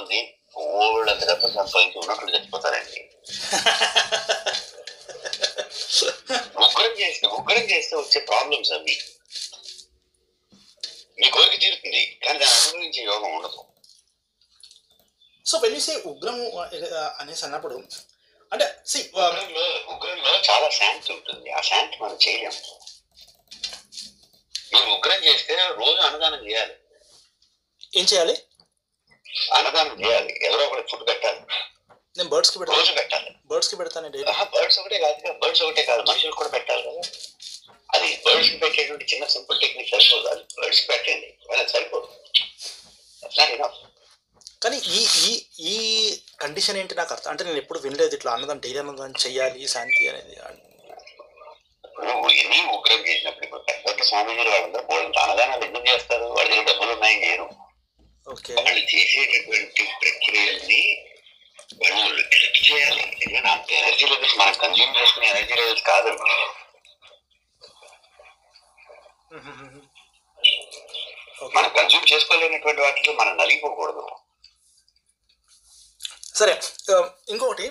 అనుకోండి, ఓల్డ్ అంత డబ్బు సంపాదించి ఉన్నప్పుడు చచ్చిపోతారండి. ఉగ్రం చేస్తే వచ్చే ప్రాబ్లమ్స్ అవి. మీ కోరిక తీరుతుంది, కానీ దాన్ని అనుభవించే యోగం ఉండదు. సో వెళ్ళి ఉగ్రము అనేసి అన్నప్పుడు అంటే ఉగ్రంలో చాలా శాంతి ఉంటుంది. ఆ శాంతి మనం చేయలేము. మీరు ఉగ్రం చేస్తే రోజు అన్నదానం చేయాలి. ఏం చేయాలి? అన్నదానం చేయాలి. ఎవరో ఒకటి ఫుడ్ పెట్టాలి. నేను బర్డ్స్ కి రోజు పెట్టాలి. బర్డ్స్ కి పెడతాను. బర్డ్స్ ఒకటే కాదు, మనుషులు కూడా పెట్టాలి కదా. అది బర్డ్స్ కి పెట్టేటువంటి చిన్న సింపుల్ టెక్నిక్ సరిపోదు. అది బర్డ్స్ పెట్టండి, సరిపోదు. కానీ ఈ కండిషన్ ఏంటి నాకు అర్థం అంటే నేను ఎప్పుడు వినలేదు ఇట్లా అన్నదానం డైలీ అన్నదానం చెయ్యాలి శాంతి అనేది. ఎన్ని ఉగ్రం చేసినప్పుడు ఇప్పుడు పెద్ద స్వామీజీలు వాళ్ళందరూ బోల్డ్ అన్నదానాలు ఎందుకు చేస్తారు? వాళ్ళ దగ్గర డబ్బులు ఉన్నాయని చేయరు. వాళ్ళు చేసేటటువంటి ప్రక్రియల్ని వాళ్ళు రిస్ట్రిక్ట్ చేయాలి. ఎందుకంటే అంత ఎనర్జీ లెవెల్స్ మనం కన్జ్యూమ్ చేసుకునే ఎనర్జీ లెవెల్స్ కాదు. మనం కన్జ్యూమ్ చేసుకోలేనటువంటి వాటిలో మనం నలిగిపోకూడదు. సరే, ఇంకొకటి